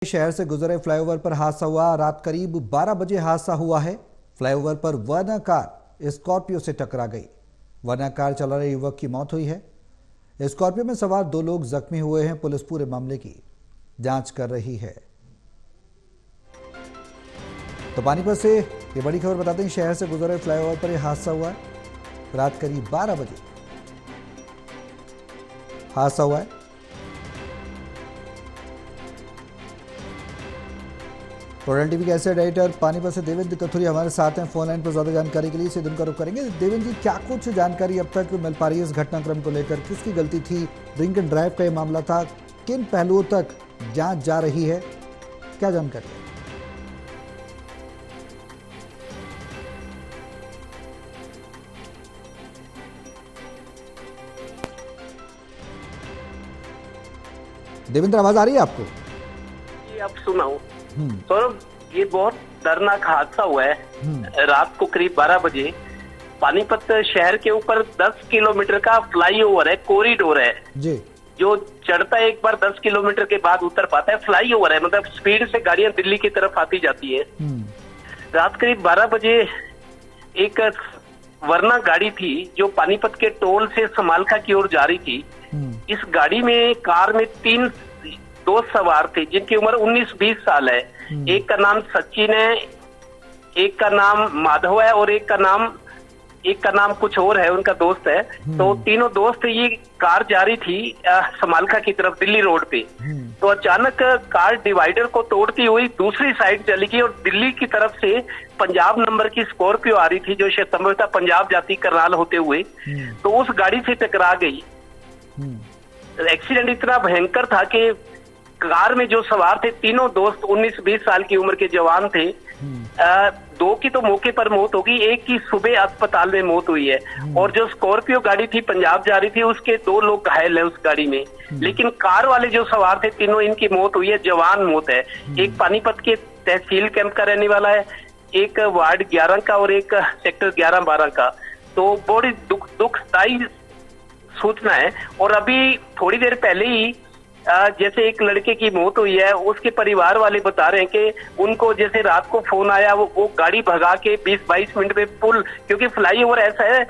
शहर से गुजरे फ्लाईओवर पर हादसा हुआ। रात करीब 12 बजे हादसा हुआ है। फ्लाईओवर पर वर्ना कार स्कॉर्पियो से टकरा गई। वर्ना कार चला रहे युवक की मौत हुई है। स्कॉर्पियो में सवार 2 लोग जख्मी हुए हैं। पुलिस पूरे मामले की जांच कर रही है। तो पानीपत से ये बड़ी खबर बताते हैं। शहर से गुजरे फ्लाईओवर पर यह हादसा हुआ है। रात करीब 12 बजे हादसा हुआ है। प्रोडक्ट टीवी के एसेट एडिटर पानीपत से देवेंद्र कथुरिया हमारे साथ हैं फोन लाइन पर। ज्यादा जानकारी के लिए इसे दिन का रुख करेंगे। देवेंद्र जी, क्या कुछ जानकारी अब तक मिल पा रही है इस घटनाक्रम को लेकर? किसकी गलती थी? ड्रिंक एंड ड्राइव का ये मामला था। किन पहलुओं तक जांच जा रही है? क्या जानकारी है? देवेंद्र, आवाज आ रही है आपको? अब सुनाऊं सौरभ, ये बहुत दर्दनाक हादसा हुआ है। रात को करीब 12 बजे पानीपत शहर के ऊपर 10 किलोमीटर का फ्लाईओवर है, कॉरिडोर है जी, जो चढ़ता है एक बार 10 किलोमीटर के बाद उतर पाता है। फ्लाईओवर है, मतलब स्पीड से गाड़ियां दिल्ली की तरफ आती जाती है। रात करीब 12 बजे एक वर्ना गाड़ी थी जो पानीपत के टोल से समालखा की ओर जा रही थी। इस गाड़ी में कार में 3 दोस्त सवार थे जिनकी उम्र 19-20 साल है। एक का नाम सचिन है, एक का नाम माधव है और एक का नाम कुछ और है, उनका दोस्त है। तो तीनों दोस्त, ये कार जा रही थी समालखा की तरफ दिल्ली रोड पे। तो अचानक कार डिवाइडर को तोड़ती हुई दूसरी साइड चली गई और दिल्ली की तरफ से पंजाब नंबर की स्कॉर्पियो आ रही थी जो संभवतः पंजाब जाती करनाल होते हुए, तो उस गाड़ी से टकरा गई। एक्सीडेंट इतना भयंकर था कि कार में जो सवार थे तीनों दोस्त 19-20 साल की उम्र के जवान थे। 2 की तो मौके पर मौत होगी, एक की सुबह अस्पताल में मौत हुई है। और जो स्कॉर्पियो गाड़ी थी पंजाब जा रही थी, उसके 2 लोग घायल हैं उस गाड़ी में। लेकिन कार वाले जो सवार थे तीनों, इनकी मौत हुई है, जवान मौत है। एक पानीपत के तहसील कैंप का रहने वाला है, एक वार्ड 11 का और एक सेक्टर 11-12 का। तो बड़ी दुखदायी सूचना है। और अभी थोड़ी देर पहले ही जैसे एक लड़के की मौत हुई है, उसके परिवार वाले बता रहे हैं कि उनको जैसे रात को फोन आया, वो गाड़ी भगा के 20-22 मिनट में पुल, क्योंकि फ्लाईओवर ऐसा है,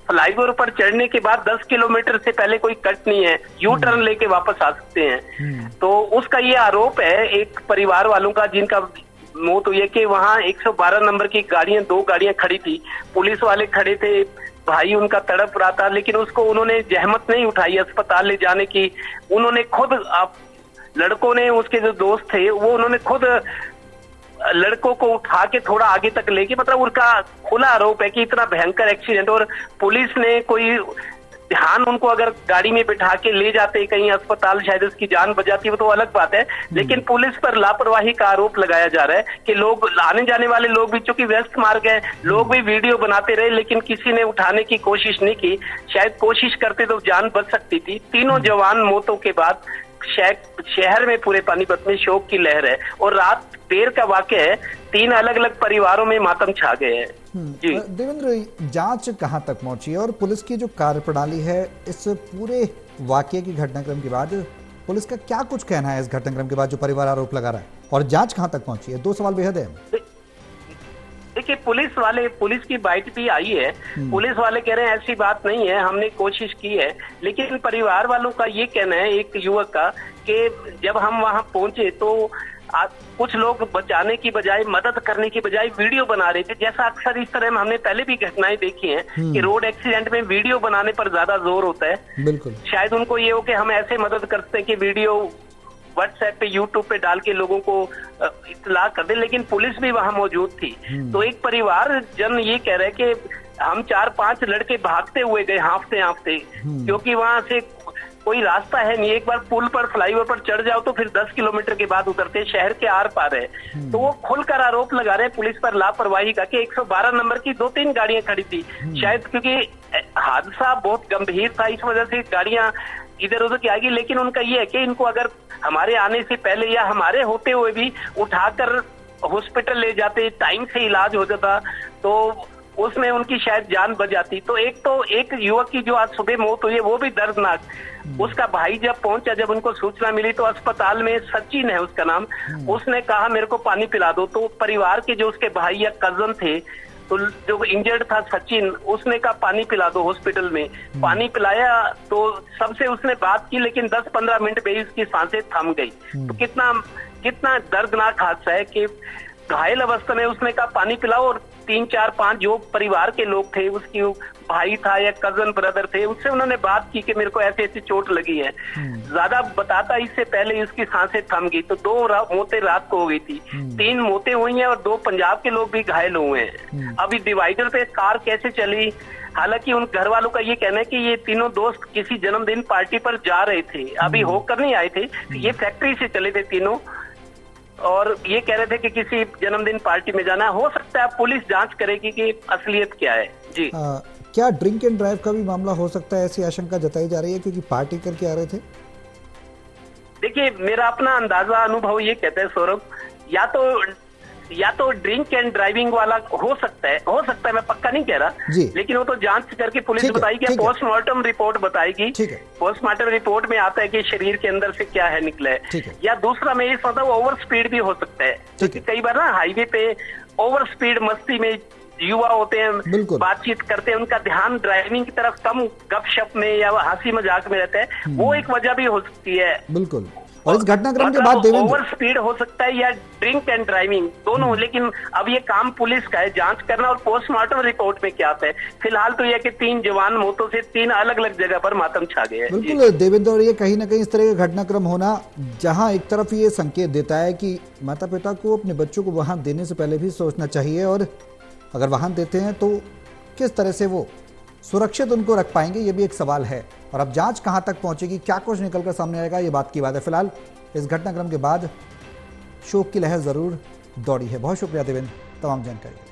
फ्लाईओवर पर चढ़ने के बाद 10 किलोमीटर से पहले कोई कट नहीं है, यू टर्न लेके वापस आ सकते हैं। तो उसका ये आरोप है एक परिवार वालों का जिनका मौत हुई है कि वहाँ 112 नंबर की गाड़ियां, 2 गाड़ियां खड़ी थी, पुलिस वाले खड़े थे, भाई उनका तड़प रहा था, लेकिन उसको उन्होंने जहमत नहीं उठाई अस्पताल ले जाने की। उन्होंने खुद, लड़कों ने, उसके जो दोस्त थे वो, उन्होंने खुद लड़कों को उठा के थोड़ा आगे तक लेके, मतलब उनका खुला आरोप है कि इतना भयंकर एक्सीडेंट। और पुलिस ने कोई ध्यान, उनको अगर गाड़ी में बिठा के ले जाते कहीं अस्पताल, शायद उसकी जान बचाती, वो तो अलग बात है। लेकिन पुलिस पर लापरवाही का आरोप लगाया जा रहा है कि लोग, आने जाने वाले लोग भी, चूंकि व्यस्त मार्ग है, लोग भी वीडियो बनाते रहे, लेकिन किसी ने उठाने की कोशिश नहीं की। शायद कोशिश करते तो जान बच सकती थी। तीनों जवान मौतों के बाद शहर में, पूरे पानीपत में शोक की लहर है। और रात देर का वाकया है, 3 अलग अलग परिवारों में मातम छा गए हैं। जी देवेंद्र, जांच कहां तक पहुंची है और पुलिस की जो कार्यप्रणाली है इस पूरे वाकये की, घटनाक्रम के बाद पुलिस का क्या कुछ कहना है इस घटनाक्रम के बाद जो परिवार आरोप लगा रहा है, और जांच कहां तक पहुंची है? 2 सवाल बेहद है। देखिए, पुलिस की बाइट भी आई है। पुलिस वाले कह रहे हैं ऐसी बात नहीं है, हमने कोशिश की है। लेकिन परिवार वालों का ये कहना है, एक युवक का, कि जब हम वहां पहुंचे तो कुछ लोग बचाने की बजाय, मदद करने की बजाय वीडियो बना रहे थे। जैसा अक्सर इस तरह हमने पहले भी घटनाएं देखी हैं कि रोड एक्सीडेंट में वीडियो बनाने पर ज्यादा जोर होता है। बिल्कुल, शायद उनको ये हो कि हम ऐसे मदद करते हैं कि वीडियो व्हाट्सएप पे, यूट्यूब पे डाल के लोगों को इत्तला कर दे। लेकिन पुलिस भी वहां मौजूद थी। तो एक परिवार जन ये कह रहे कि हम 4-5 लड़के भागते हुए गए, हांफते, क्योंकि वहां से कोई रास्ता है नहीं। एक बार पुल पर, फ्लाईओवर पर चढ़ जाओ तो फिर 10 किलोमीटर के बाद उतरते, शहर के आर पार है। तो वो खुलकर आरोप लगा रहे हैं पुलिस पर लापरवाही का कि 112 नंबर की 2-3 गाड़ियां खड़ी थी। शायद क्योंकि हादसा बहुत गंभीर था, इस वजह से गाड़ियां इधर उधर की आएगी। लेकिन उनका ये है कि इनको अगर हमारे आने से पहले या हमारे होते हुए भी उठाकर हॉस्पिटल ले जाते, टाइम से इलाज हो जाता, तो उसमें उनकी शायद जान बच जाती। तो एक युवक की जो आज सुबह मौत हुई है वो भी दर्दनाक। उसका भाई जब पहुंचा, जब उनको सूचना मिली तो अस्पताल में, सचिन है उसका नाम, उसने कहा मेरे को पानी पिला दो। तो परिवार के जो उसके भाई या कजन थे, तो जो इंजर्ड था सचिन, उसने कहा पानी पिला दो हॉस्पिटल में। पानी पिलाया तो सबसे उसने बात की, लेकिन 10-15 मिनट में ही उसकी सांसें थम गई। तो कितना दर्दनाक हादसा है कि घायल अवस्था में उसने कहा पानी पिलाओ, और 3-4-5 जो परिवार के लोग थे, उसकी भाई था या कजन ब्रदर थे, उससे उन्होंने बात की कि मेरे को ऐसी ऐसी चोट लगी है। ज्यादा बताता इससे पहले ही उसकी सांसें थम गई। तो 2 मौतें रात को हो गई थी, 3 मौतें हुई हैं और 2 पंजाब के लोग भी घायल हुए हैं। अभी डिवाइडर पे कार कैसे चली, हालांकि उन घर वालों का ये कहना है कि ये तीनों दोस्त किसी जन्मदिन पार्टी पर जा रहे थे, अभी होकर नहीं आए थे। ये फैक्ट्री से चले थे तीनों, और ये कह रहे थे कि किसी जन्मदिन पार्टी में जाना। हो सकता है पुलिस जांच करेगी कि असलियत क्या है। जी, क्या ड्रिंक एंड ड्राइव का भी मामला हो सकता है, ऐसी आशंका जताई जा रही है, क्योंकि पार्टी करके आ रहे थे? देखिए, मेरा अपना अंदाजा, अनुभव ये कहता है सौरभ, या तो ड्रिंक एंड ड्राइविंग वाला हो सकता है, मैं पक्का नहीं कह रहा, लेकिन वो तो जांच करके पुलिस बताएगी, पोस्टमार्टम रिपोर्ट बताएगी। पोस्टमार्टम रिपोर्ट में आता है कि शरीर के अंदर से क्या है निकला है। या दूसरा मैं ये समझता हूँ ओवर स्पीड भी हो सकता है, क्योंकि कई बार ना हाईवे पे ओवर स्पीड मस्ती में युवा होते हैं, बातचीत करते हैं, उनका ध्यान ड्राइविंग की तरफ कम, गपशप में या हंसी मजाक में रहता है, वो एक वजह भी हो सकती है। बिल्कुल। और इस घटनाक्रम के बाद देवेंद्र, ओवर स्पीड हो सकता है या ड्रिंक एंड ड्राइविंग दोनों, लेकिन अब ये काम पुलिस का है जांच करना, और पोस्टमार्टम रिपोर्ट में क्या आता है। फिलहाल तो यह कि 3 जवान मौतों से 3 अलग अलग जगह पर मातम छा गए हैं। बिल्कुल देवेंद्र, और ये कहीं ना कहीं इस तरह का घटनाक्रम होना, जहां एक तरफ ये संकेत देता है कि माता पिता को अपने बच्चों को वाहन देने से पहले भी सोचना चाहिए, और अगर वाहन देते हैं तो किस तरह से वो सुरक्षित उनको रख पाएंगे, ये भी एक सवाल है। और अब जांच कहां तक पहुंचेगी, क्या कुछ निकलकर सामने आएगा, ये बात की बात है। फिलहाल इस घटनाक्रम के बाद शोक की लहर जरूर दौड़ी है। बहुत शुक्रिया देवेंद्र तमाम जानकारी।